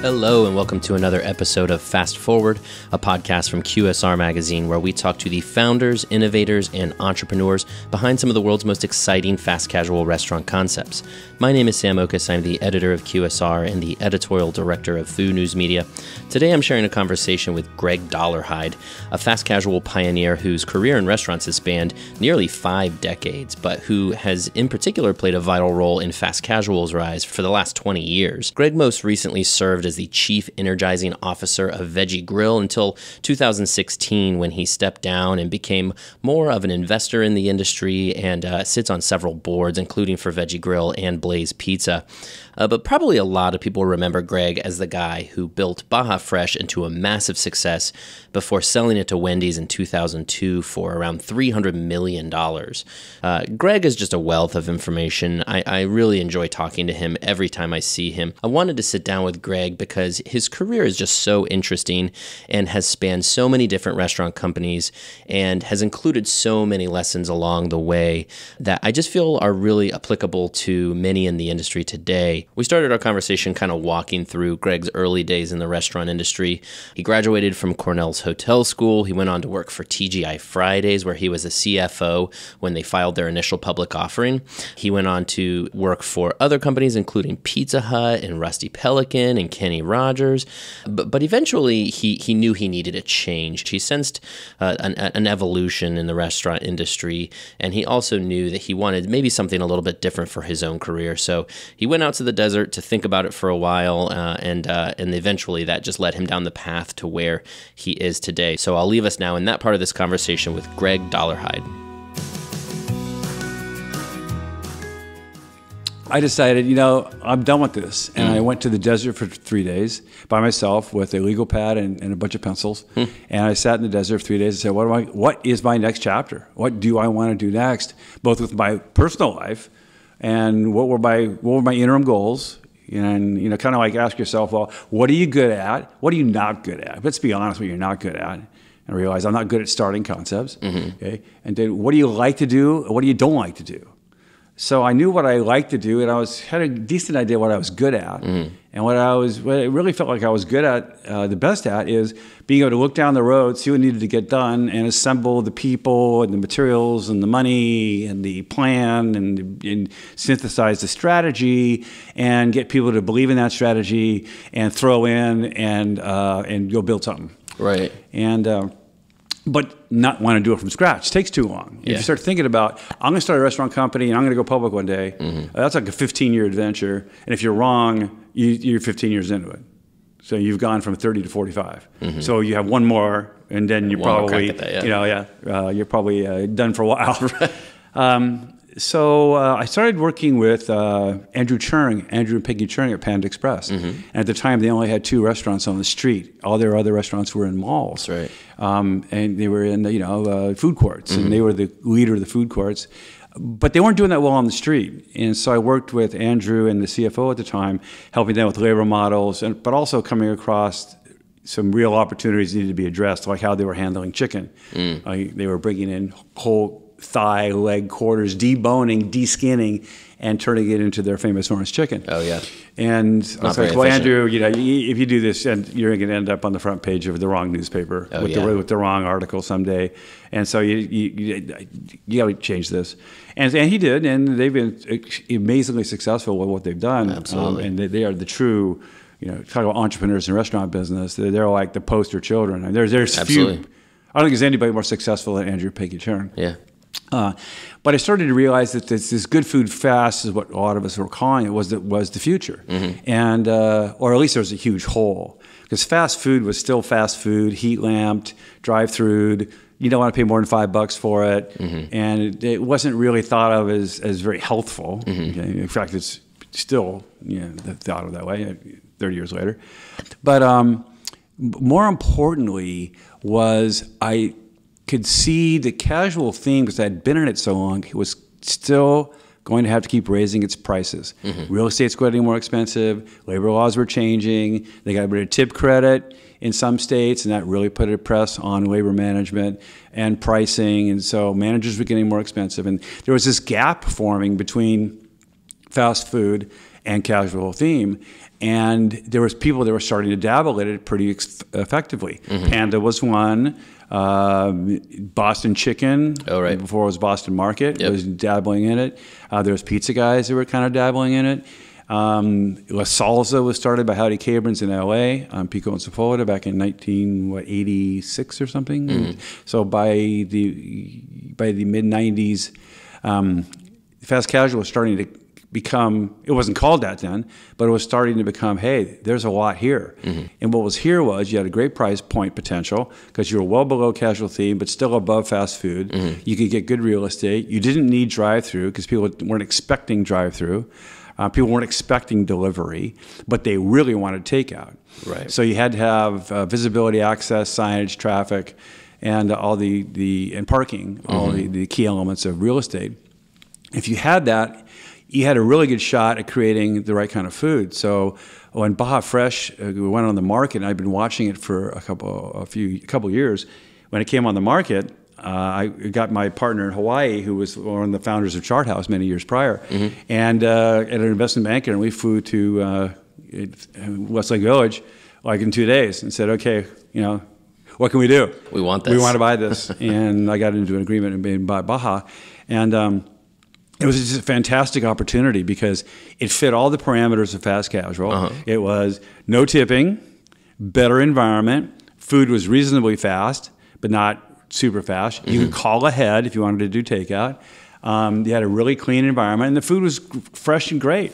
Hello and welcome to another episode of Fast Forward, a podcast from QSR Magazine where we talk to the founders, innovators, and entrepreneurs behind some of the world's most exciting fast casual restaurant concepts. My name is Sam Oches. I'm the editor of QSR and the editorial director of Food News Media. Today I'm sharing a conversation with Greg Dollarhyde, a fast casual pioneer whose career in restaurants has spanned nearly 5 decades, but who has in particular played a vital role in fast casual's rise for the last 20 years. Greg most recently served as the chief energizing officer of Veggie Grill until 2016, when he stepped down and became more of an investor in the industry and sits on several boards, including for Veggie Grill and Blaze Pizza. But probably a lot of people remember Greg as the guy who built Baja Fresh into a massive success before selling it to Wendy's in 2002 for around $300 million. Greg is just a wealth of information. I really enjoy talking to him every time I see him. I wanted to sit down with Greg because his career is just so interesting and has spanned so many different restaurant companies and has included so many lessons along the way that I just feel are really applicable to many in the industry today. We started our conversation kind of walking through Greg's early days in the restaurant industry. He graduated from Cornell's hotel school. He went on to work for TGI Fridays, where he was a CFO when they filed their initial public offering. He went on to work for other companies, including Pizza Hut and Rusty Pelican and Kenny Rogers. But eventually, he knew he needed a change. He sensed an evolution in the restaurant industry, and he also knew that he wanted maybe something a little bit different for his own career. So he went out to the desert to think about it for a while, and eventually that just led him down the path to where he is today. So I'll leave us now in that part of this conversation with Greg Dollarhyde. I decided, I'm done with this. And I went to the desert for 3 days by myself with a legal pad and a bunch of pencils. And I sat in the desert for 3 days and said, what is my next chapter? What do I want to do next? Both with my personal life and what were my interim goals? And, kind of like ask yourself, well, what are you good at? What are you not good at? Let's be honest what you're not good at. And realize I'm not good at starting concepts. Okay? And then what do you like to do? What do you don't like to do? So I knew what I liked to do, and I had a decent idea what I was good at. And what I really felt like I was good at, the best at, is being able to look down the road, see what needed to get done, and assemble the people and the materials and the money and the plan and synthesize the strategy and get people to believe in that strategy and throw in and go build something. Right. And but not want to do it from scratch. It takes too long. If you start thinking about, I'm going to start a restaurant company and I'm going to go public one day, that's like a 15-year adventure. And if you're wrong, you're 15 years into it. So you've gone from 30 to 45. So you have one more, and then you're probably, you're probably done for a while. So I started working with Andrew and Peggy Churning at Panda Express. And at the time, they only had 2 restaurants on the street. All their other restaurants were in malls. Right. And they were in the, food courts, and they were the leader of the food courts. But they weren't doing that well on the street. And so I worked with Andrew and the CFO at the time, helping them with labor models, but also coming across some real opportunities that needed to be addressed, like how they were handling chicken. They were bringing in whole thigh, leg quarters, deboning, deskinning, and turning it into their famous orange chicken. Oh, yeah. And I was like, well, Andrew, if you do this, and you're going to end up on the front page of the wrong newspaper with the wrong article someday. And so you got to change this. And he did, and they've been amazingly successful with what they've done. Absolutely. And they are the true, talk about entrepreneurs in the restaurant business. They're like the poster children. And there's few. I don't think there's anybody more successful than Andrew Peggy Churn. Yeah. But I started to realize that this good food fast is what a lot of us were calling it, was the future. And, or at least there was a huge hole. Because fast food was still fast food, heat lamped, drive-through. You don't want to pay more than $5 for it. And it wasn't really thought of as very healthful. Okay? In fact, it's still thought of that way 30 years later. But more importantly was I could see the casual theme, because I had been in it so long, it was still going to have to keep raising its prices. Real estate's getting more expensive, labor laws were changing, they got rid of tip credit in some states, and that really put a press on labor management and pricing, and so managers were getting more expensive. And there was this gap forming between fast food and casual theme. And there was people that were starting to dabble in it pretty effectively. Panda was one. Boston Chicken, before it was Boston Market, was dabbling in it. There was pizza guys that were kind of dabbling in it. La Salsa was started by Howdy Cabrins in L.A. on Pico and Sepulveda back in 1986 or something. So by the mid 90s, fast casual was starting to become, it wasn't called that then, but it was starting to become, hey, there's a lot here. And what was here was you had a great price point potential because you were well below casual theme, but still above fast food. You could get good real estate. You didn't need drive-through because people weren't expecting drive-through. People weren't expecting delivery, but they really wanted takeout. Right. So you had to have visibility, access, signage, traffic, and all and parking, all the key elements of real estate. If you had that, you had a really good shot at creating the right kind of food. So when Baja Fresh went on the market, and I've been watching it for a couple years, when it came on the market, I got my partner in Hawaii, who was one of the founders of Chart House many years prior, and at an investment banker, and we flew to Westlake Village like in 2 days and said, okay, what can we do? We want this. We want to buy this. And I got into an agreement and bought Baja. And it was just a fantastic opportunity because it fit all the parameters of fast casual. It was no tipping, better environment, food was reasonably fast, but not super fast. You could call ahead if you wanted to do takeout. You had a really clean environment, and the food was fresh and great.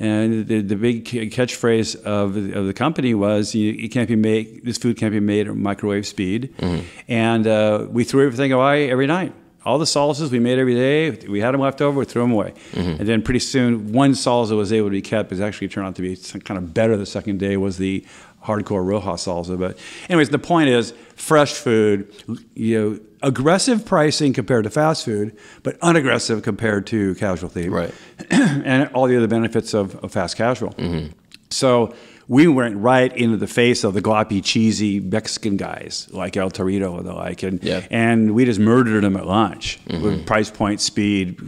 And the big catchphrase of the company was, this food can't be made at microwave speed. And we threw everything away every night. All the salsas we made every day, we had them left over, we threw them away. And then pretty soon, one salsa was able to be kept, but it actually turned out to be kind of better the second day, was the hardcore Roja salsa. But anyways, the point is, fresh food, aggressive pricing compared to fast food, but unaggressive compared to casual theme. Right. And all the other benefits of fast casual. So we went right into the face of the gloppy, cheesy Mexican guys like El Torito and the like, and we just murdered them at lunch with price point, speed,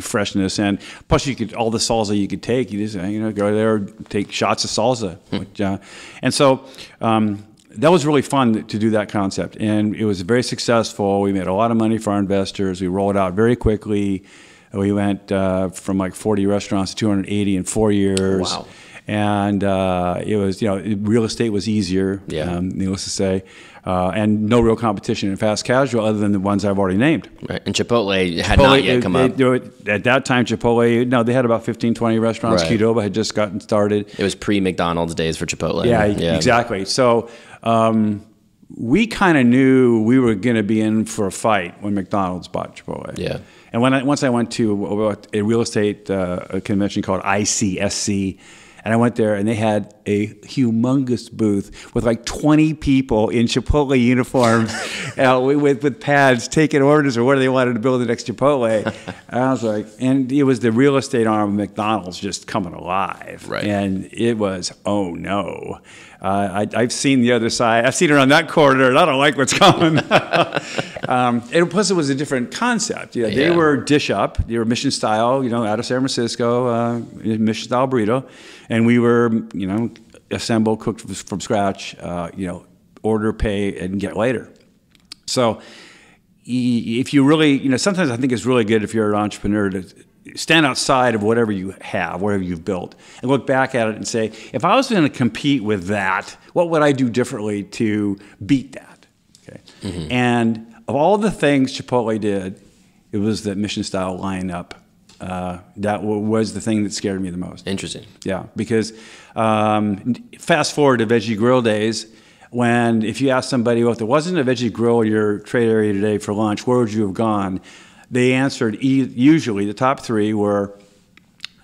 freshness, and plus all the salsa you could take. You just go there, take shots of salsa, and so that was really fun to do that concept, and it was very successful. We made a lot of money for our investors. We rolled out very quickly. We went from like 40 restaurants to 280 in 4 years. Wow. And it was, real estate was easier, needless to say, and no real competition in fast casual other than the ones I've already named. Right. And Chipotle had not yet come up. At that time, Chipotle, they had about 15, 20 restaurants. Right. Qdoba had just gotten started. It was pre-McDonald's days for Chipotle. Yeah, exactly. So we kind of knew we were going to be in for a fight when McDonald's bought Chipotle. Yeah. And once I went to a real estate convention called ICSC, and I went there, and they had a humongous booth with like 20 people in Chipotle uniforms with pads taking orders or where they wanted to build the next Chipotle. And I was like, and it was the real estate arm of McDonald's just coming alive. Right. And it was, oh no. I've seen the other side. I've seen it on that corner, and I don't like what's coming. And plus, it was a different concept. They were dish up. They were mission style, out of San Francisco, mission style burrito. And we were, assemble, cooked from scratch, order, pay, and get later. So if you really, sometimes I think it's really good if you're an entrepreneur to stand outside of whatever you have, whatever you've built, and look back at it and say, if I was going to compete with that, what would I do differently to beat that? Okay. And of all the things Chipotle did, it was the mission style lineup. That was the thing that scared me the most. Interesting. Yeah, because fast forward to Veggie Grill days, when if you ask somebody, well, if there wasn't a Veggie Grill in your trade area today for lunch, where would you have gone? They answered, usually the top three were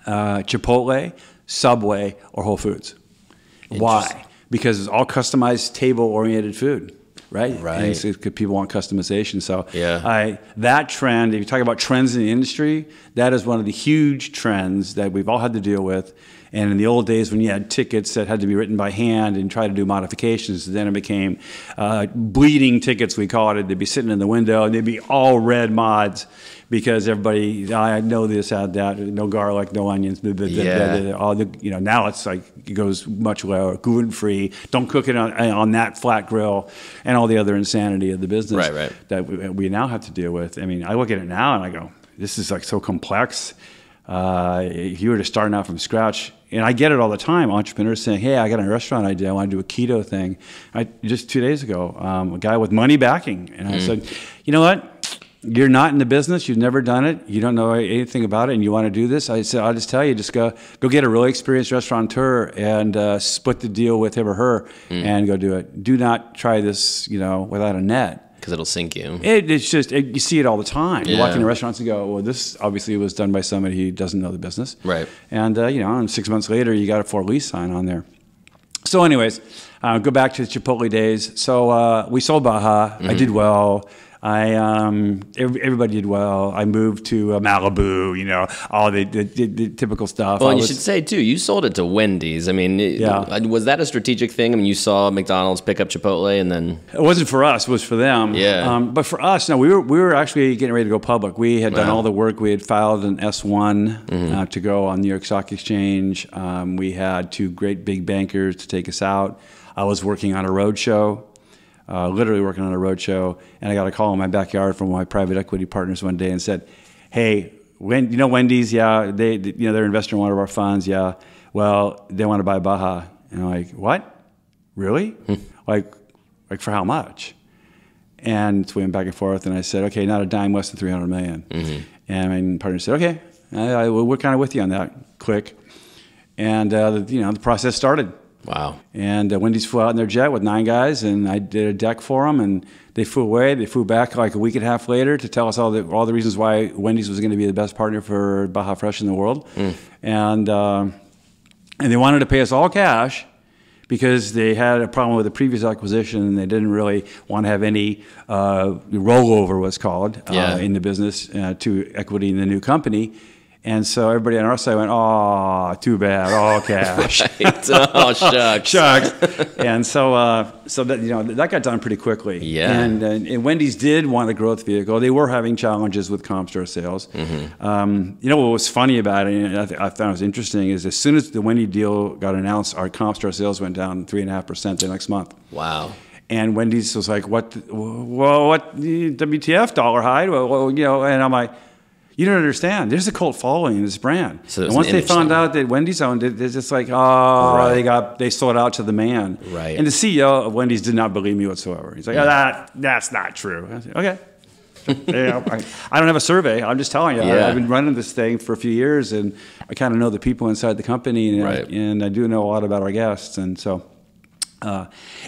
Chipotle, Subway, or Whole Foods. Why? Because it's all customized, table-oriented food, right? Right. Because people want customization. So that trend, if you talk about trends in the industry, that is one of the huge trends that we've all had to deal with. And in the old days when you had tickets that had to be written by hand and try to do modifications, then it became bleeding tickets, we call it. They'd be sitting in the window, and they'd be all red mods because everybody, I know this, had that, no garlic, no onions, all the, now it's like, it goes much lower, gluten-free, don't cook it on that flat grill, and all the other insanity of the business that we now have to deal with. I mean, I look at it now and I go, this is like so complex. If you were to start out from scratch, and I get it all the time, entrepreneurs saying, hey, I got a restaurant idea, I want to do a keto thing. Just 2 days ago, a guy with money backing, and I said, you know what? You're not in the business, you've never done it, you don't know anything about it, and you want to do this? I said, I'll just tell you, just go get a really experienced restaurateur and split the deal with him or her and go do it. Do not try this, without a net. Because it'll sink you. It's just, you see it all the time. You walk into restaurants and go, well, this obviously was done by somebody who doesn't know the business. Right. And, and 6 months later, you got a for lease sign on there. So anyways, go back to the Chipotle days. So we sold Baja. I did well. Everybody did well. I moved to Malibu, all the typical stuff. Well, and you should say too, you sold it to Wendy's. I mean, was that a strategic thing? I mean, you saw McDonald's pick up Chipotle, and then it wasn't for us; it was for them. Yeah. But for us, no, we were actually getting ready to go public. We had done all the work. We had filed an S-1 to go on New York Stock Exchange. We had 2 great big bankers to take us out. I was working on a roadshow. Literally working on a roadshow, and I got a call in my backyard from my private equity partners one day and said, "Hey, Wendy's? Yeah, they're investor in one of our funds. Yeah, well, they want to buy Baja." And I'm like, "What? Really? like for how much?" And so we went back and forth, and I said, "Okay, not a dime less than $300 million." And my partner said, "Okay, we're kind of with you on that." Click, and the process started. Wow. And Wendy's flew out in their jet with 9 guys, and I did a deck for them, and they flew away. They flew back like a week and a half later to tell us all the reasons why Wendy's was going to be the best partner for Baja Fresh in the world. And they wanted to pay us all cash because they had a problem with the previous acquisition, and they didn't really want to have any rollover, what's called, in the business to equity in the new company. And so everybody on our side went, "Oh, too bad, all cash." Right. Oh, shucks. Shucks. And so that that got done pretty quickly. Yeah. And Wendy's did want a growth vehicle. They were having challenges with comp store sales. What was funny about it, and I found it was interesting, is as soon as the Wendy deal got announced, our comp store sales went down 3.5% the next month. Wow. And Wendy's was like, "What? Well, what? WTF, Dollarhyde?" Well, and I'm like, you don't understand. There's a cult following in this brand. So and once they found out that Wendy's owned it, they're just like, they sold out to the man. Right. And the CEO of Wendy's did not believe me whatsoever. He's like, that's not true. I said, okay. I don't have a survey. I'm just telling you. I've been running this thing for a few years, and I kind of know the people inside the company, and I do know a lot about our guests. And so,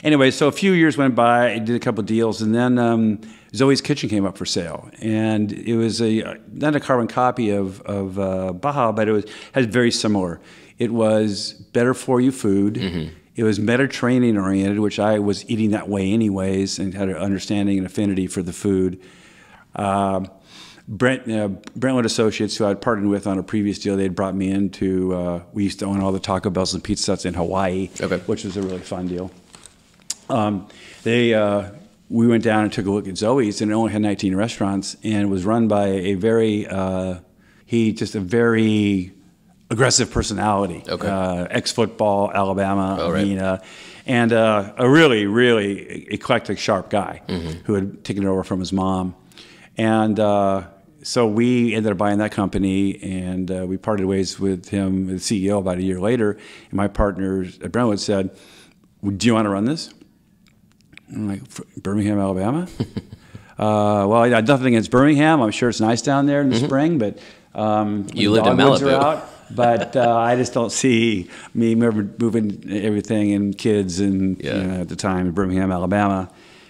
anyway, so a few years went by. I did a couple of deals, and then Zoes Kitchen came up for sale, and it was not a carbon copy of Baja, but it had very similar. It was better for you food. It was Mediterranean oriented, which I was eating that way anyways, and had an understanding and affinity for the food. Brentwood Associates, who I'd partnered with on a previous deal, they'd brought me into, we used to own all the Taco Bells and Pizza Huts in Hawaii, which was a really fun deal. We went down and took a look at Zoes, and it only had 19 restaurants, and was run by a very aggressive personality. Ex-football, Alabama arena, and a really, really eclectic, sharp guy who had taken it over from his mom. And so we ended up buying that company, and we parted ways with him, the CEO, about a year later. And my partners at Brentwood said, "Do you want to run this?" I'm like, "Birmingham, Alabama?" Well, I got nothing against Birmingham. I'm sure it's nice down there in the spring, but you lived in Malibu. But I just don't see me moving everything and kids and at the time in Birmingham, Alabama.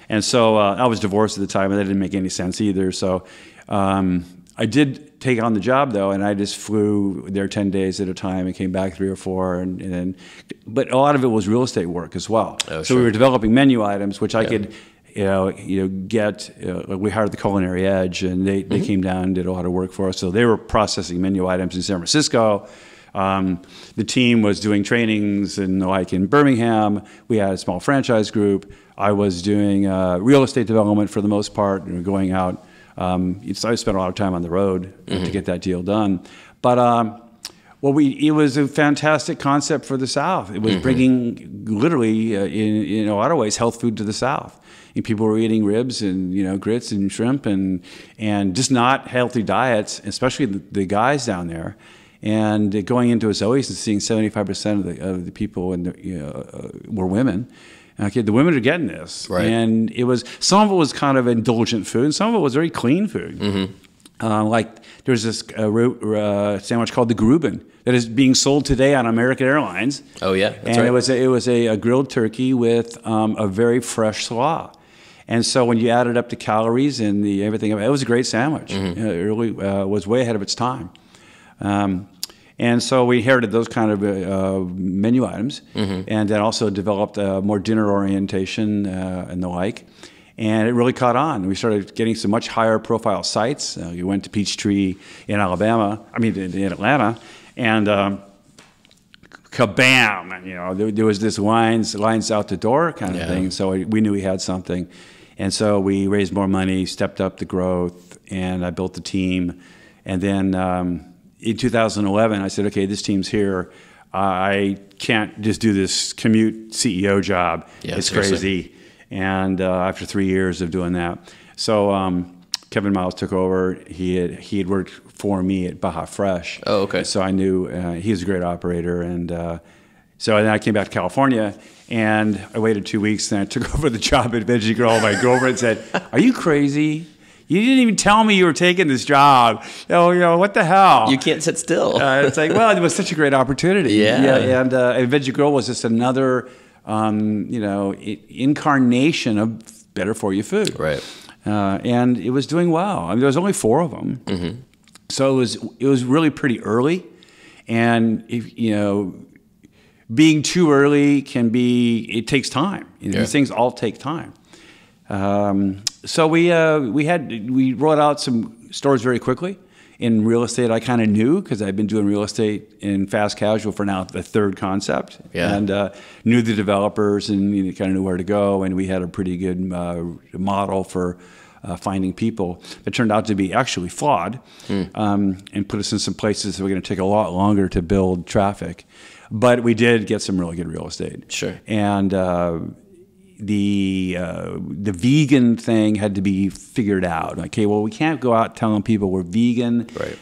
And so I was divorced at the time, and that didn't make any sense either. So I did take on the job, though, and I just flew there 10 days at a time and came back 3 or 4. But a lot of it was real estate work as well. So we were developing menu items, which I could get. We hired the Culinary Edge, and they came down and did a lot of work for us. So they were processing menu items in San Francisco. The team was doing trainings in Birmingham. We had a small franchise group. I was doing real estate development for the most part, and going out So I spent a lot of time on the road to get that deal done. But it was a fantastic concept for the South. It was bringing literally, in a lot of ways, health food to the South. And people were eating ribs and grits and shrimp and just not healthy diets, especially the guys down there. And going into a Zoes and seeing 75% of the people were women. Okay, the women are getting this, right. And some of it was kind of indulgent food, and some of it was very clean food. Like there's this sandwich called the Gruben that is being sold today on American Airlines. Oh yeah, that's and right. it was a grilled turkey with a very fresh slaw. And so when you added up the calories and everything, it was a great sandwich. It really was way ahead of its time. And so we inherited those kind of menu items, and then also developed more dinner orientation and the like. And it really caught on. We started getting some much higher profile sites. We went to Peachtree in in Atlanta, and kabam! There was this lines out the door kind of thing. So we knew we had something, and so we raised more money, stepped up the growth, and I built the team. And then in 2011, I said, okay, this team's here. I can't just do this commute CEO job. Yeah, it's seriously. crazy. And after 3 years of doing that, so Kevin Miles took over. He had worked for me at Baja Fresh. Oh, okay. So I knew he was a great operator, and so then I came back to California, and I waited 2 weeks. Then I took over the job at Veggie. My girlfriend said, "Are you crazy? You didn't even tell me you were taking this job. What the hell? You can't sit still." It's like, well, it was such a great opportunity. Yeah. And Veggie Grill was just another, incarnation of better for you food. Right. And it was doing well. I mean, there was only 4 of them, so it was really pretty early. And being too early it takes time. These things all take time. So we rolled out some stores very quickly. In real estate, I kind of knew because I've been doing real estate in fast casual for now the 3rd concept, and knew the developers and kind of knew where to go. And we had a pretty good model for finding people. It turned out to be actually flawed, and put us in some places that were going to take a lot longer to build traffic. But we did get some really good real estate. Sure. And the vegan thing had to be figured out. Okay, well, we can't go out telling people we're vegan. Right.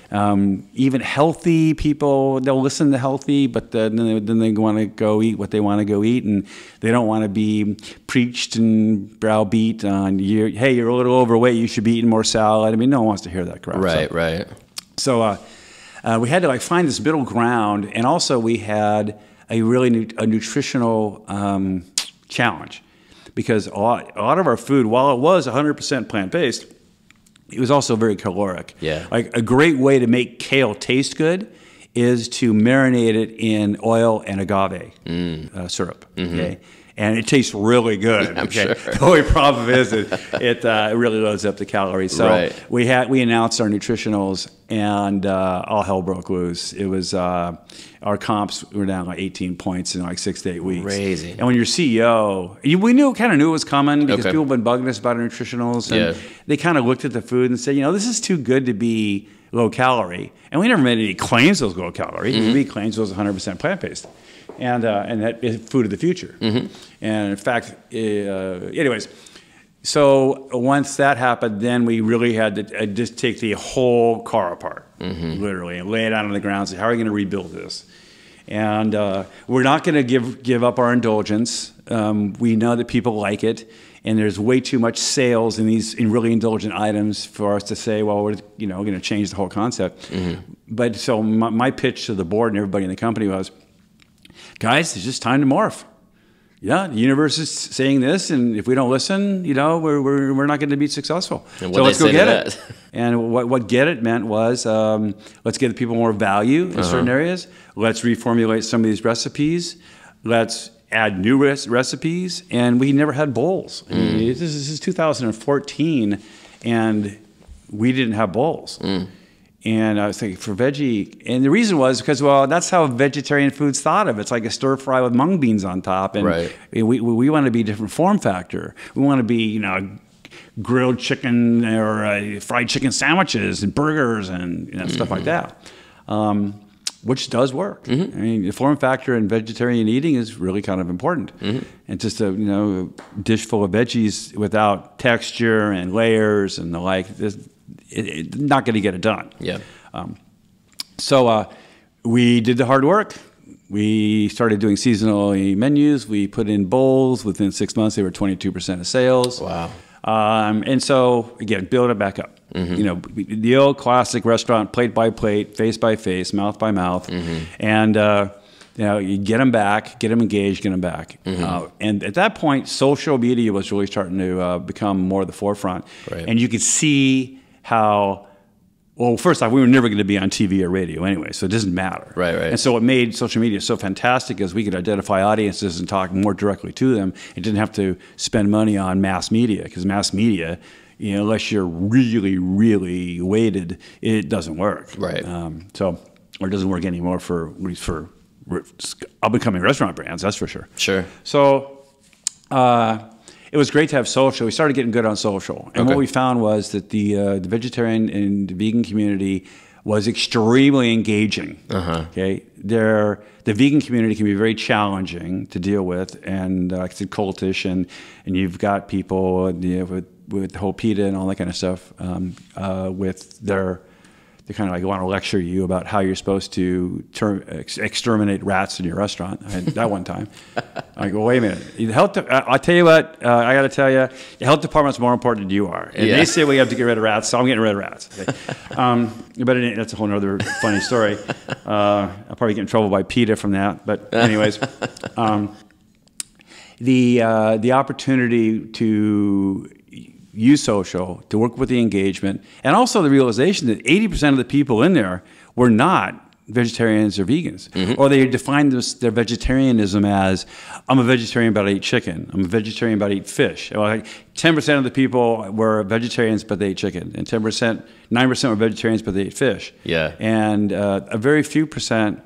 Even healthy people, they'll listen to healthy, but then they want to go eat what they want to go eat, and they don't want to be preached and browbeat on, hey, you're a little overweight, you should be eating more salad. I mean, no one wants to hear that crap. Right. So we had to find this middle ground, and also we had a really a nutritional challenge. Because a lot of our food, while it was 100% plant-based, it was also very caloric. Yeah. Like a great way to make kale taste good is to marinate it in oil and agave syrup. Okay. And it tastes really good. I'm sure. The only problem is it really loads up the calories. So we announced our nutritionals, and all hell broke loose. It was our comps were down like 18 points in like 6 to 8 weeks. Crazy. And when you're CEO, we kind of knew it was coming because people have been bugging us about our nutritionals, and they kind of looked at the food and said, this is too good to be low calorie. And we never made any claims it was low calorie. We claims it was 100% plant-based. And that is food of the future. And in fact, anyways, so once that happened, then we really had to just take the whole car apart, literally, and lay it out on the ground and say, how are we going to rebuild this? And we're not going to give up our indulgence. We know that people like it, and there's way too much sales in really indulgent items for us to say, well, we're going to change the whole concept. But so my pitch to the board and everybody in the company was, guys, it's just time to morph. The universe is saying this, and if we don't listen, we're not going to be successful. So let's go get it. And what get it meant was, let's give people more value in certain areas. Let's reformulate some of these recipes. Let's add new recipes. And we never had bowls. I mean, this is 2014, and we didn't have bowls. And I was thinking for veggie, and the reason was because, well, that's how vegetarian food's thought of. It's like a stir fry with mung beans on top, and we want to be a different form factor. We want to be, grilled chicken or fried chicken sandwiches and burgers and stuff like that, which does work. I mean, the form factor in vegetarian eating is really kind of important. And just a dish full of veggies without texture and layers and the like, it's not going to get it done. Yeah. So we did the hard work. We started doing seasonal menus. We put in bowls. Within 6 months, they were 22% of sales. Wow. And so, again, build it back up. The old classic restaurant, plate by plate, face by face, mouth by mouth. And, you get them back, get them engaged, get them back. And at that point, social media was really starting to become more of the forefront. Right. And you could see how... Well, first off, we were never going to be on TV or radio anyway, so it doesn't matter. Right. And so what made social media so fantastic is we could identify audiences and talk more directly to them. It didn't have to spend money on mass media, because mass media, unless you're really, really weighted, it doesn't work. Right. Or it doesn't work anymore for up-and-coming restaurant brands, that's for sure. Sure. So... it was great to have social. We started getting good on social. And what we found was that the vegetarian and the vegan community was extremely engaging. Okay, the vegan community can be very challenging to deal with, and like I said, cultish, and you've got people with the whole PETA and all that kind of stuff they kind of like want to lecture you about how you're supposed to exterminate rats in your restaurant. I had that one time. I go, wait a minute. I'll tell you what, I got to tell you, the health department's more important than you are. And they say we have to get rid of rats, so I'm getting rid of rats. Okay. But that's a whole other funny story. I'll probably get in trouble by PETA from that. But anyways, the opportunity to use social, to work with the engagement, and also the realization that 80% of the people in there were not vegetarians or vegans, or they defined their vegetarianism as, I'm a vegetarian but I eat chicken, I'm a vegetarian but I eat fish. Like 10% of the people were vegetarians but they ate chicken, and 9% were vegetarians but they ate fish. Yeah. And a very few percent,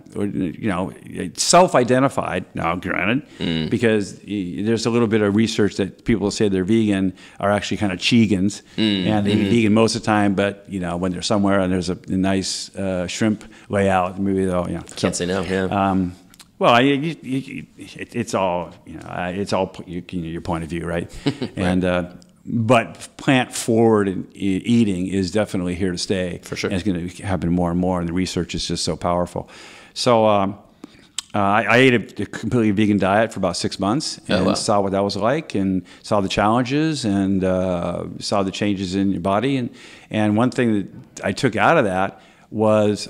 self-identified, now granted, because there's a little bit of research that people say they're vegan are actually kind of chegans, and they eat vegan most of the time, but when they're somewhere and there's a nice shrimp layout, maybe they'll, Can't say no, yeah. Well, it's all your point of view, right? And but plant-forward eating is definitely here to stay. For sure. And it's going to happen more and more, and the research is just so powerful. So I ate a completely vegan diet for about 6 months and saw what that was like, and saw the challenges, and saw the changes in your body. And one thing that I took out of that was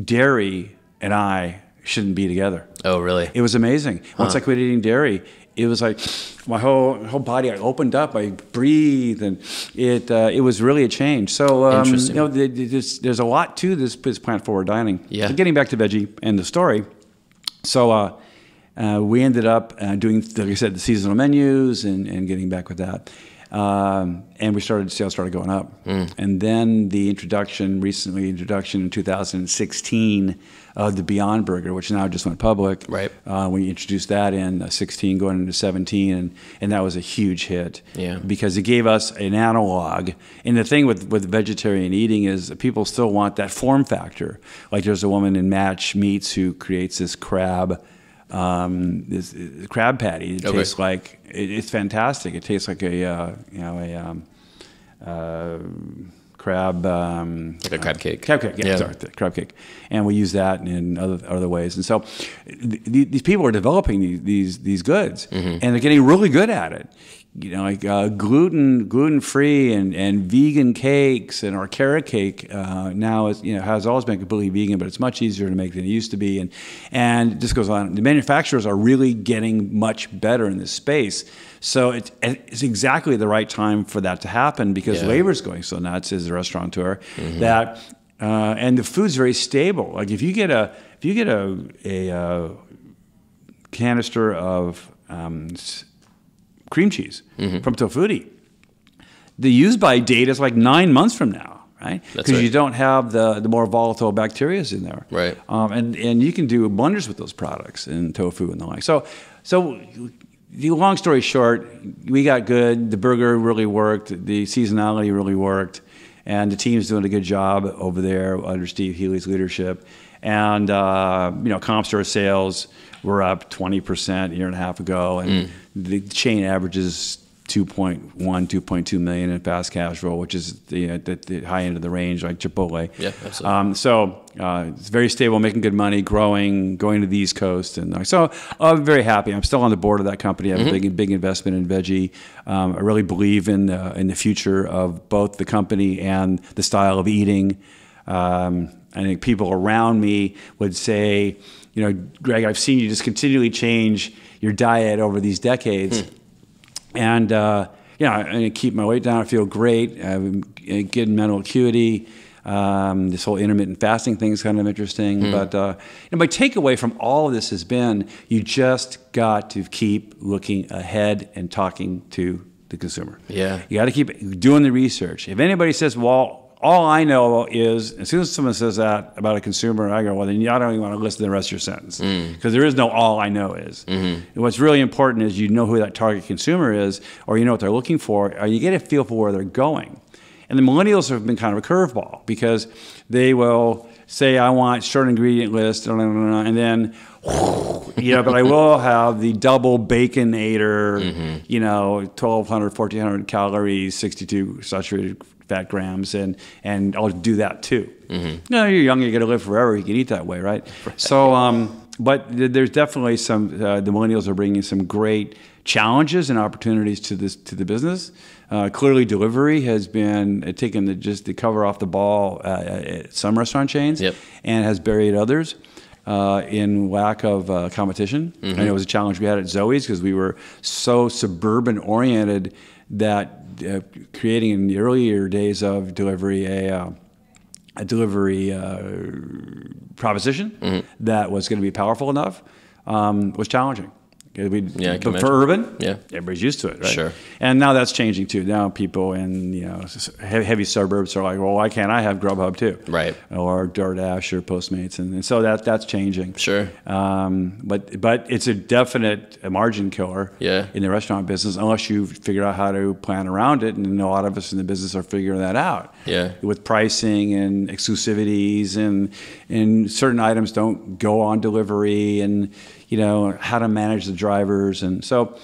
dairy and I shouldn't be together. Oh, really? It was amazing. Once I quit eating dairy, it was like my whole body, I opened up, I breathed, and it was really a change. So Interesting. there's a lot to this plant-forward dining. Yeah. So getting back to Veggie and the story, so we ended up doing, like I said, the seasonal menus and getting back with that. And sales started going up. And then the introduction in 2016 of the Beyond Burger, which now just went public. Right. We introduced that in 16 going into 17, and that was a huge hit. Yeah. Because it gave us an analog. And the thing with vegetarian eating is people still want that form factor. Like there's a woman in Match Meats who creates this crab patty. It tastes like, it's fantastic. It tastes like a crab, like a crab cake. Crab cake, sorry, crab cake. And we use that in other ways. And so these people are developing these goods, and they're getting really good at it. Like gluten-free and vegan cakes, and our carrot cake now has always been completely vegan, but it's much easier to make than it used to be, and it just goes on. The manufacturers are really getting much better in this space, so it's exactly the right time for that to happen, because labor's going so nuts as a restaurateur that and the food's very stable. Like if you get a canister of cream cheese from Tofutti, the use-by date is like 9 months from now, right? Because you don't have the more volatile bacteria in there, right? And you can do wonders with those products in tofu and the like. So the long story short, we got good. The burger really worked. The seasonality really worked. And the team's doing a good job over there under Steve Healy's leadership. And, comp store sales were up 20% a year and a half ago. And the chain averages 2.2 million in fast casual, which is the high end of the range, like Chipotle. Yeah, absolutely. So it's very stable, making good money, growing, going to the East Coast, and so I'm very happy. I'm still on the board of that company. I have a big investment in Veggie. I really believe in the future of both the company and the style of eating. I think people around me would say, Greg, I've seen you just continually change your diet over these decades. And, I keep my weight down. I feel great. I have good mental acuity. This whole intermittent fasting thing is kind of interesting. But my takeaway from all of this has been you just got to keep looking ahead and talking to the consumer. Yeah. You got to keep doing the research. If anybody says, well, all I know is, as soon as someone says that about a consumer, I go, well, then I don't even want to listen to the rest of your sentence. Because there is no all I know is. And what's really important is you know who that target consumer is, or you know what they're looking for, or you get a feel for where they're going. And the millennials have been kind of a curveball because they will say, I want short ingredient list, and then, but I will have the double baconator, 1,200, 1,400 calories, 62 saturated fat grams, and I'll do that too. You're young, you got to live forever. You can eat that way, right? So, but there's definitely some. The millennials are bringing some great challenges and opportunities to the business. Clearly, delivery has been taken the cover off the ball at some restaurant chains, and has buried others. In lack of competition. And it was a challenge we had at Zoes because we were so suburban oriented that creating in the earlier days of delivery a delivery proposition that was going to be powerful enough was challenging. But for urban, everybody's used to it, right? Sure. And now that's changing too. Now people in heavy suburbs are like, well, why can't I have Grubhub too? Right. Or DoorDash or Postmates, and so that's changing. Sure. But it's a definite margin killer in the restaurant business unless you figure out how to plan around it, and a lot of us in the business are figuring that out. Yeah. With pricing and exclusivities, and certain items don't go on delivery, and how to manage the drivers. And so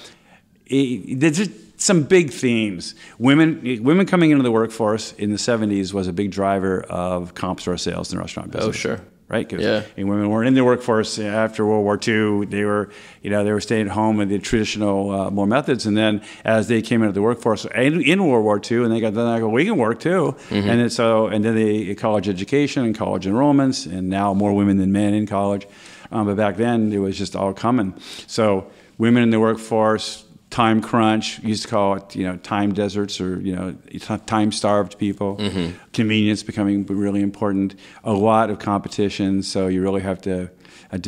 there's some big themes. Women coming into the workforce in the 70s was a big driver of comp store sales in the restaurant business. Oh, sure. Right? And women weren't in the workforce after World War II. They were, they were staying at home with the traditional more methods. And then as they came into the workforce in World War II, and they go, we can work too. And then they college education and college enrollments, and now more women than men in college. But back then, it was just all coming. So women in the workforce, time crunch, we used to call it, time deserts, or, time-starved people. Convenience becoming really important. A lot of competition, so you really have to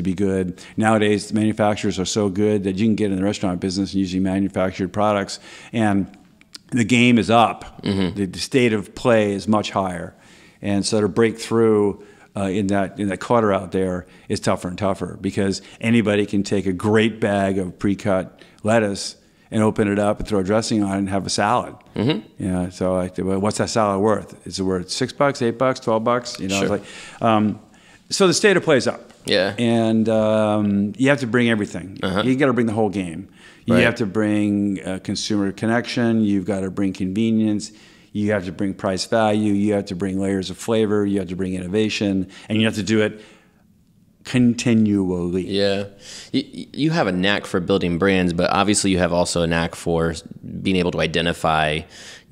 be good. Nowadays, manufacturers are so good that you can get in the restaurant business using manufactured products, and the game is up. The state of play is much higher. And so to break through in that clutter out there is tougher and tougher, because anybody can take a great bag of pre-cut lettuce and open it up and throw a dressing on it and have a salad. So what's that salad worth? Is it worth $6, $8, $12? Sure. It's like, so the state of play is up. Yeah. And you have to bring everything. You got to bring the whole game. You Right. have to bring consumer connection. You've got to bring convenience. You have to bring price value. You have to bring layers of flavor. You have to bring innovation, and you have to do it continually. Yeah. You have a knack for building brands, but obviously you have also a knack for being able to identify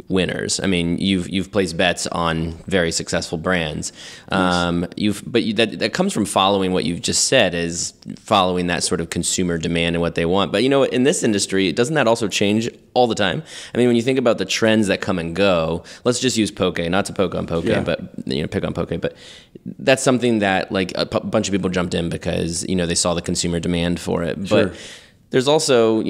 winners. I mean, you've placed bets on very successful brands. That comes from following what you've just said, is following that sort of consumer demand and what they want. But in this industry, doesn't that also change all the time? I mean, when you think about the trends that come and go, let's just use poke, not to poke on poke, but pick on poke, but that's something that like a bunch of people jumped in because they saw the consumer demand for it. Sure. But There's also,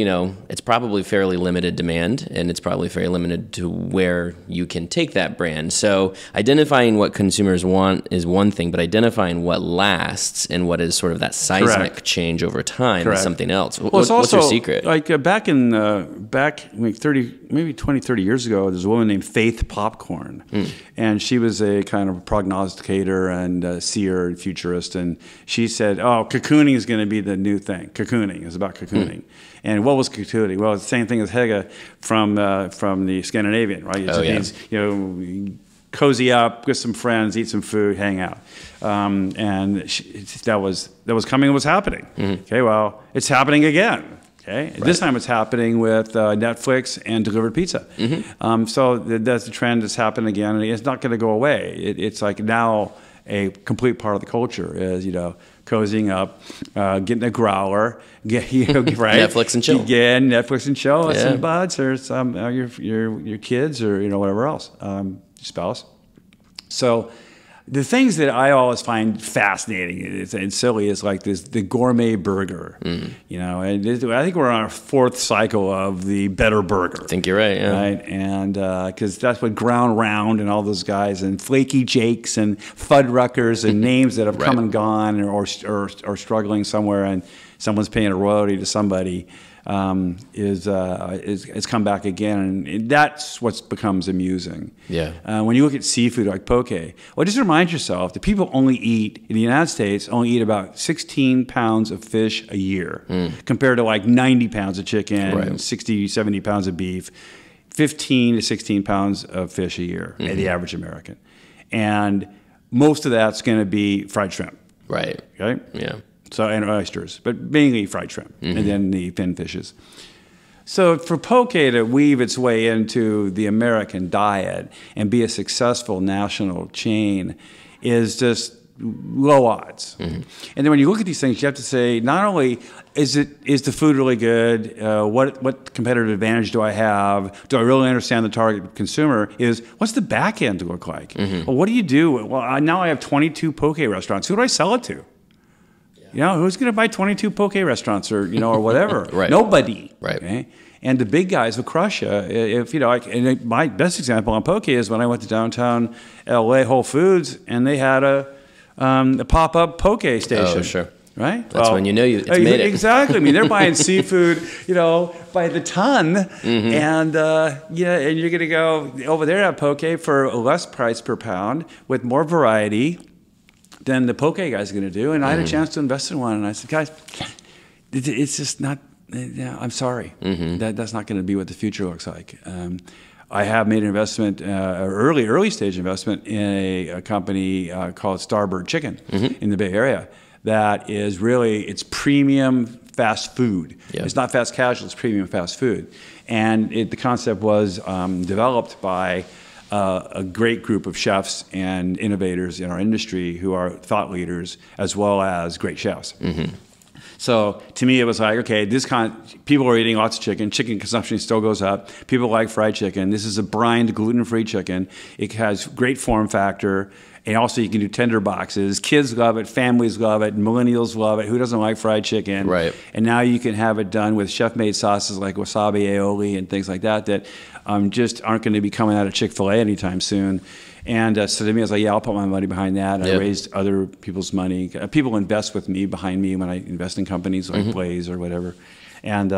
it's probably fairly limited demand, and it's probably very limited to where you can take that brand. So identifying what consumers want is one thing, but identifying what lasts and what is sort of that seismic change over time is something else. Well, it's also, what's your secret? Like back like 20, 30 years ago, there's a woman named Faith Popcorn, and she was a kind of prognosticator and seer and futurist, and she said, "Oh, cocooning is going to be the new thing. Cocooning is about cocooning." And what was cocooning? Well, it's the same thing as Hygge from the Scandinavian, right? It just means, cozy up with some friends, eat some food, hang out. And that was coming and was happening. Okay, well, it's happening again. Okay, this time it's happening with Netflix and delivered pizza. So that's the trend that's happened again, and it's not going to go away. It's like now a complete part of the culture is, cozying up, getting a growler, right? Netflix and chill. Yeah, Netflix and chill with some buds or some your kids or whatever else, your spouse. So the things that I always find fascinating and silly is like the gourmet burger. And I think we're on our fourth cycle of the better burger. I think you're right. Yeah. Right, and because that's what Ground Round and all those guys and Flaky Jakes and Fuddruckers and names that have come and gone or struggling somewhere, and someone's paying a royalty to somebody. Is come back again, and that's what becomes amusing. Yeah. When you look at seafood like poke, well, just remind yourself that people only eat in the United States about 16 pounds of fish a year, compared to like 90 pounds of chicken, 60, 70 pounds of beef, 15 to 16 pounds of fish a year, the average American, and most of that's going to be fried shrimp. Right. Okay. Yeah. So, and oysters, but mainly fried shrimp, and then the fin fishes. So for poke to weave its way into the American diet and be a successful national chain is just low odds. And then when you look at these things, you have to say, not only is the food really good, what competitive advantage do I have, do I really understand the target consumer, is what's the back end look like? Well, what do you do? Well, now I have 22 poke restaurants. Who do I sell it to? Who's going to buy 22 poke restaurants or whatever? Nobody. Right. Okay? And the big guys will crush you. And my best example on poke is when I went to downtown LA Whole Foods and they had a pop-up poke station. Oh, sure. Right? That's when you know it's made it. Exactly. I mean, they're buying seafood, by the ton. And, and you're going to go over there at poke for a less price per pound with more variety than the poke guys are going to do. And I had a chance to invest in one. And I said, guys, it's just not, I'm sorry. That's not going to be what the future looks like. I have made an investment, early stage investment in a company called Starbird Chicken in the Bay Area. That is really, it's premium fast food. Yep. It's not fast casual, it's premium fast food. And the concept was developed by a great group of chefs and innovators in our industry who are thought leaders as well as great chefs. So to me, it was like, okay, people are eating lots of chicken. Chicken consumption still goes up. People like fried chicken. This is a brined, gluten-free chicken. It has great form factor. And also you can do tender boxes. Kids love it, families love it, millennials love it. Who doesn't like fried chicken? Right. And now you can have it done with chef-made sauces like wasabi aioli and things like that just aren't going to be coming out of Chick-fil-A anytime soon. And so to me, I was like, yeah, I'll put my money behind that. And I raised other people's money. People invest with me, behind me, when I invest in companies like Blaze or whatever. And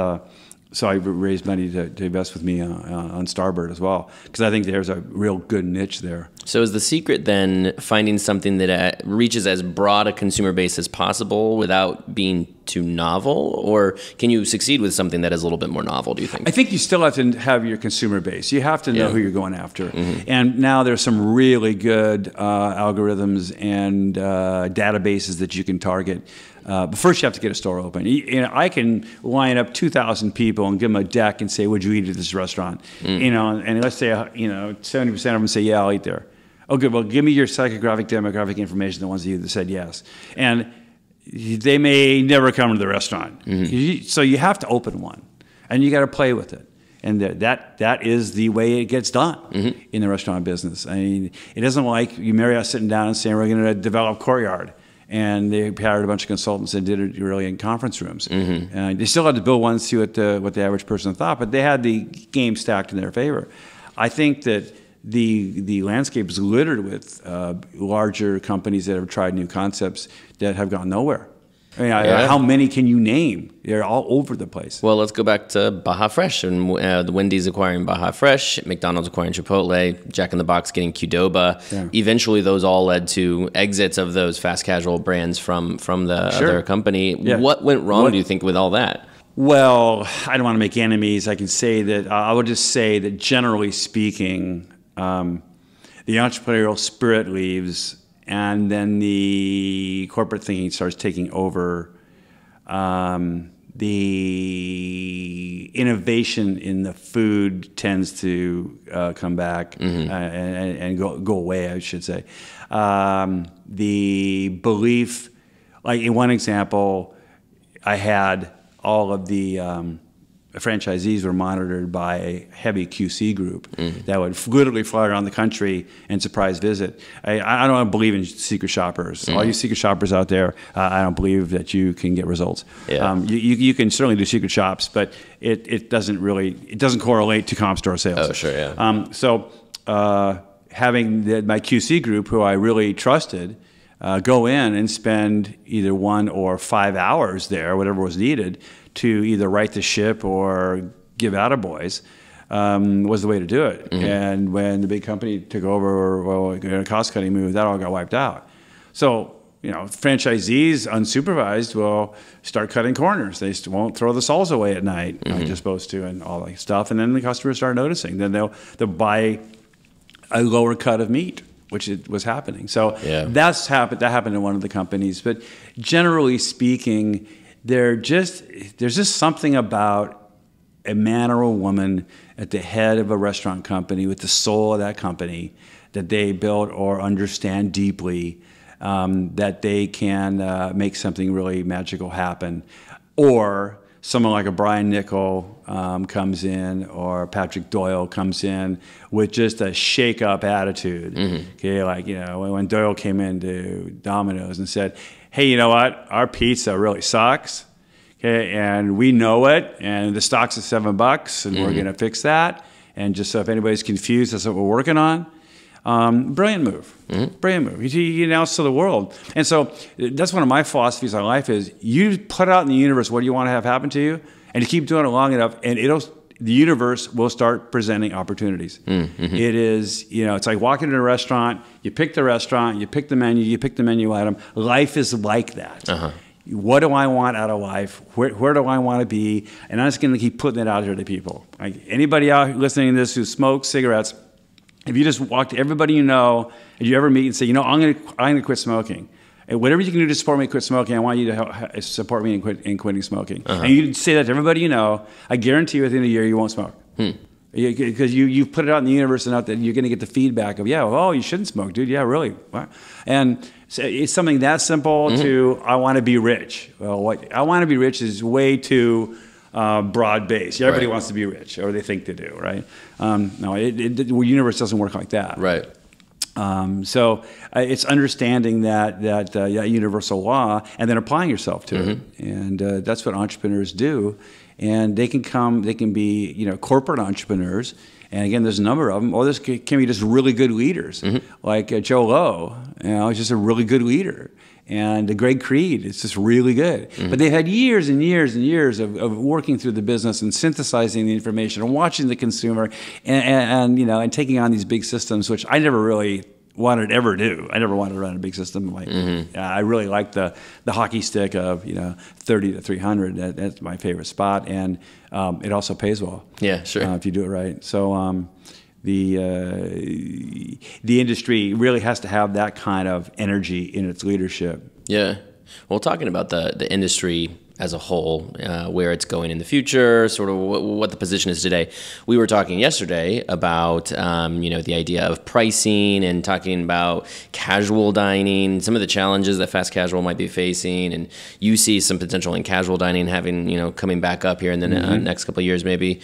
so I raised money to invest with me on Starbird as well, because I think there's a real good niche there. So is the secret then finding something that reaches as broad a consumer base as possible without being too novel? Or can you succeed with something that is a little bit more novel, do you think? I think you still have to have your consumer base. You have to know who you're going after. And now there's some really good algorithms and databases that you can target. But first you have to get a store open. I can line up 2,000 people and give them a deck and say, would you eat at this restaurant? And let's say 70% of them say, yeah, I'll eat there. Oh, good. Well, give me your psychographic, demographic information, the ones of you that said yes. And they may never come to the restaurant. So you have to open one, and you got to play with it. And that is the way it gets done in the restaurant business. I mean, it isn't like you Marriott sitting down and saying, we're going to develop Courtyard. and they hired a bunch of consultants and did it really in conference rooms. And they still had to build one to see what the average person thought, but they had the game stacked in their favor. I think that the landscape is littered with larger companies that have tried new concepts that have gone nowhere. I mean, how many can you name? They're all over the place. Well, let's go back to Baja Fresh, and the Wendy's acquiring Baja Fresh, McDonald's acquiring Chipotle, Jack in the Box getting Qdoba. Yeah. Eventually, those all led to exits of those fast casual brands from the other company. Yeah. What went wrong, do you think, with all that? Well, I don't want to make enemies. I can say that I would just say that generally speaking, the entrepreneurial spirit leaves, and then the corporate thinking starts taking over. The innovation in the food tends to come back and go away, I should say. The belief, like in one example, I had all of the franchisees were monitored by a heavy QC group that would literally fly around the country and surprise visit. I don't believe in secret shoppers. All you secret shoppers out there, I don't believe that you can get results. Yeah. You can certainly do secret shops, but it doesn't correlate to comp store sales. Oh, sure, yeah. So having my QC group, who I really trusted, go in and spend either 1 or 5 hours there, whatever was needed, to either right the ship or give attaboys, was the way to do it. And when the big company took over, or in a cost-cutting move, that all got wiped out. So, franchisees, unsupervised, will start cutting corners. They won't throw the salsa away at night, like they're supposed to, and all that stuff. And then the customers start noticing. Then they'll buy a lower cut of meat, which was happening. So that happened in one of the companies. But generally speaking, there's just something about a man or a woman at the head of a restaurant company with the soul of that company that they build or understand deeply, that they can make something really magical happen. Or someone like a Brian Nichol comes in, or Patrick Doyle comes in with just a shake-up attitude. Okay, like when Doyle came into Domino's and said, "Hey, you know what? Our pizza really sucks. Okay, and we know it, and the stock's at $7, and we're going to fix that. And just so if anybody's confused, that's what we're working on." Brilliant move. Brilliant move. He announced to the world. And so that's one of my philosophies on life is you put out in the universe what do you want to have happen to you, and you keep doing it long enough, and the universe will start presenting opportunities. It is, it's like walking into a restaurant, you pick the restaurant, you pick the menu item. Life is like that. What do I want out of life? Where do I want to be? And I'm just going to keep putting it out here to people. Like anybody out listening to this who smokes cigarettes, if you just walk to everybody you know, and you ever meet and say, I'm going to quit smoking. And whatever you can do to support me to quit smoking, I want you to help support me in quitting smoking. And you say that to everybody you know, I guarantee you within a year you won't smoke. Because you've put it out in the universe enough that you're going to get the feedback of, you shouldn't smoke, dude. Yeah, really. Wow. And so it's something that simple to, I want to be rich. Well, what I want to be rich is way too broad-based. Everybody wants to be rich, or they think they do, right? No, the universe doesn't work like that. Right. So it's understanding that universal law and then applying yourself to it. And that's what entrepreneurs do. And they can be, corporate entrepreneurs. And again, there's a number of them. Or this can be just really good leaders, like Joe Lowe. He's just a really good leader. And Greg Creed is just really good. But they've had years and years and years of working through the business and synthesizing the information and watching the consumer and taking on these big systems, which I never really wanted to ever do. I never wanted to run a big system. I really like the hockey stick of 30 to 300. That's my favorite spot, and it also pays well. Yeah, sure. If you do it right. So the industry really has to have that kind of energy in its leadership. Yeah. Well, talking about the industry, as a whole, where it's going in the future, sort of what the position is today. We were talking yesterday about, the idea of pricing and talking about casual dining, some of the challenges that fast casual might be facing, and you see some potential in casual dining having, coming back up here in the next couple of years maybe.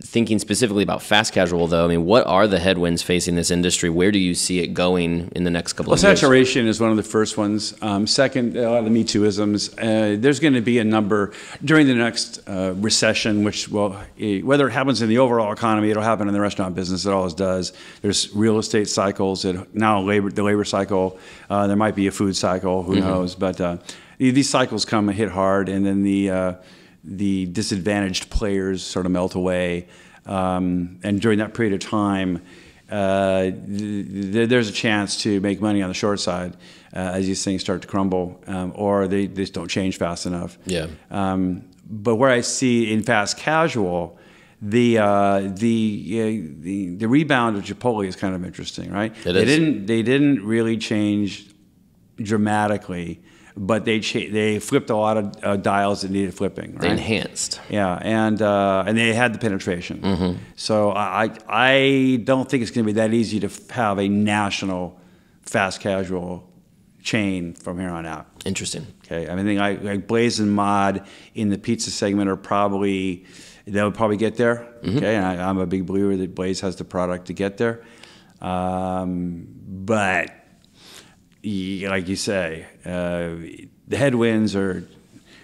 Thinking specifically about fast casual though, I mean, what are the headwinds facing this industry? Where do you see it going in the next couple of years? Saturation is one of the first ones. Second, a lot of the Me Too-isms. There's going to be a number during the next recession, which will, whether it happens in the overall economy, it'll happen in the restaurant business. It always does. There's real estate cycles. Now the labor cycle. There might be a food cycle. Who knows? But these cycles come and hit hard, and then the disadvantaged players sort of melt away. And during that period of time, there's a chance to make money on the short side as these things start to crumble, or they just don't change fast enough. Yeah. But where I see in fast casual, the rebound of Chipotle is kind of interesting, right? They didn't really change dramatically, but they flipped a lot of dials that needed flipping. Right? They enhanced. Yeah, and they had the penetration. So I don't think it's going to be that easy to have a national fast casual chain from here on out. Interesting. Okay, I mean, like Blaze and Mod in the pizza segment are they'll probably get there. Okay, and I'm a big believer that Blaze has the product to get there, but like you say, the headwinds are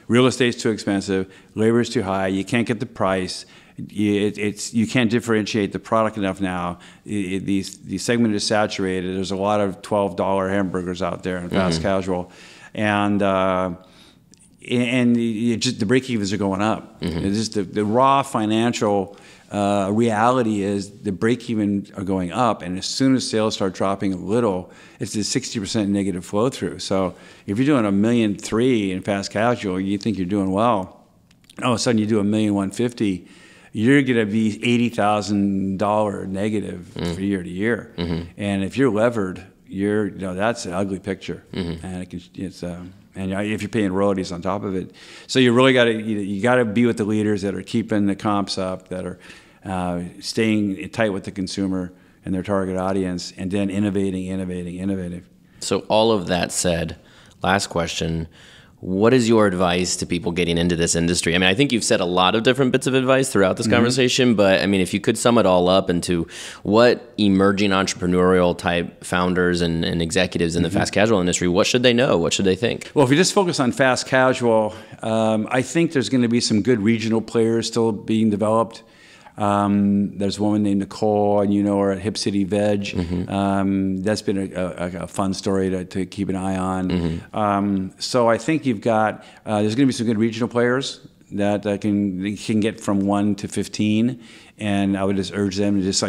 real estate's too expensive, labor is too high, you can't get the price, you can't differentiate the product enough now. The segment is saturated. There's a lot of $12 hamburgers out there in fast casual, and just the break-evens are going up. It's just the raw financial reality is the break-even are going up, and as soon as sales start dropping a little, it's a 60% negative flow-through. So if you're doing $1.3 million in fast casual, you think you're doing well. All of a sudden, you do $1.15 million, you're going to be $80,000 negative from year to year. And if you're levered, that's an ugly picture, and and if you're paying royalties on top of it, so you really got to be with the leaders that are keeping the comps up, that are staying tight with the consumer and their target audience, and then innovating. So all of that said, last question. What is your advice to people getting into this industry? I mean, I think you've said a lot of different bits of advice throughout this conversation, but I mean, if you could sum it all up into what emerging entrepreneurial type founders and executives in the fast casual industry, what should they know? What should they think? Well, if you just focus on fast casual, I think there's going to be some good regional players still being developed. There's a woman named Nicole, and her at Hip City Veg. That's been a fun story to keep an eye on. So I think you've got, there's going to be some good regional players that can get from 1 to 15, and I would just urge them to just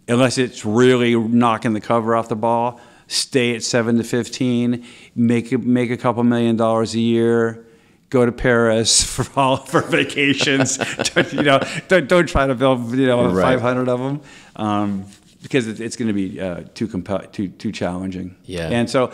unless it's really knocking the cover off the ball, stay at 7 to 15, make a couple $1 million a year. Go to Paris for vacations. Don't try to build 500 of them because it's going to be too challenging. Yeah. And so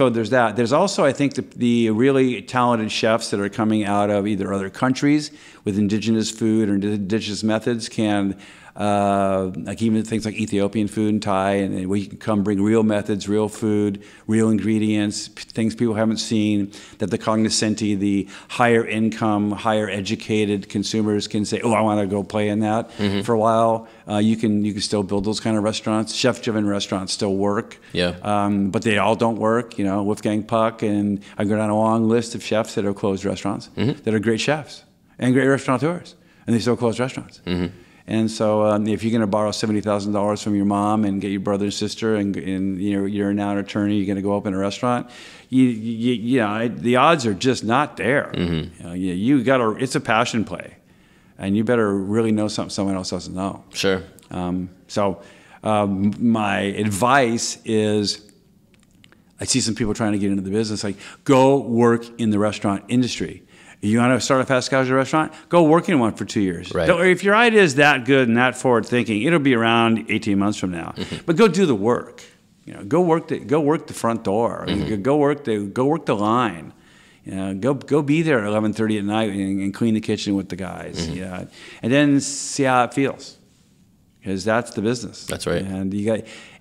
there's that. There's also, I think, the really talented chefs that are coming out of either other countries with indigenous food or indigenous methods can. Like even things like Ethiopian food and Thai, and we can come bring real methods, real food, real ingredients, things people haven't seen, that the cognoscenti, the higher income, higher educated consumers can say, oh, I want to go play in that for a while. You can still build those kind of restaurants. Chef-driven restaurants still work, but they all don't work. Wolfgang Puck, and I go down a long list of chefs that have closed restaurants that are great chefs and great restaurateurs, and they still close restaurants. And so if you're going to borrow $70,000 from your mom and get your brother and sister, and you're now an attorney, you're going to go open a restaurant, the odds are just not there. It's a passion play, and you better really know something someone else doesn't know. Sure. My advice is, I see some people trying to get into the business, go work in the restaurant industry. You want to start a fast casual restaurant? Go work in one for 2 years. Right. If your idea is that good and that forward thinking, it'll be around 18 months from now. But go do the work. Go work the front door. Go work the line. Go be there at 11:30 at night and clean the kitchen with the guys. And then see how it feels, because that's the business. That's right.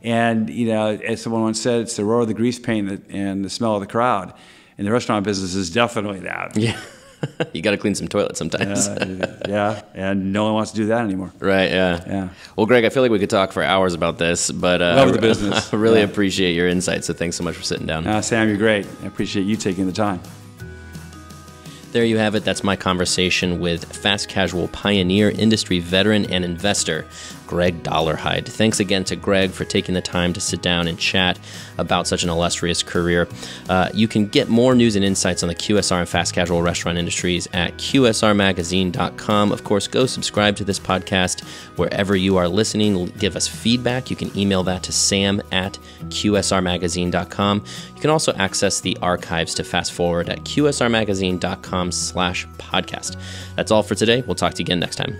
And as someone once said, it's the roar of the grease paint and the smell of the crowd. And the restaurant business is definitely that. Yeah. You got to clean some toilets sometimes. And no one wants to do that anymore. Right, yeah. Well, Greg, I feel like we could talk for hours about this, but love the business. I really appreciate your insights, so thanks so much for sitting down. Sam, you're great. I appreciate you taking the time. There you have it. That's my conversation with fast casual pioneer, industry veteran, and investor, Greg Dollarhyde. Thanks again to Greg for taking the time to sit down and chat about such an illustrious career. You can get more news and insights on the QSR and fast casual restaurant industries at qsrmagazine.com. Of course, go subscribe to this podcast wherever you are listening. Give us feedback. You can email that to sam@qsrmagazine.com. You can also access the archives to Fast Forward at qsrmagazine.com/podcast. That's all for today. We'll talk to you again next time.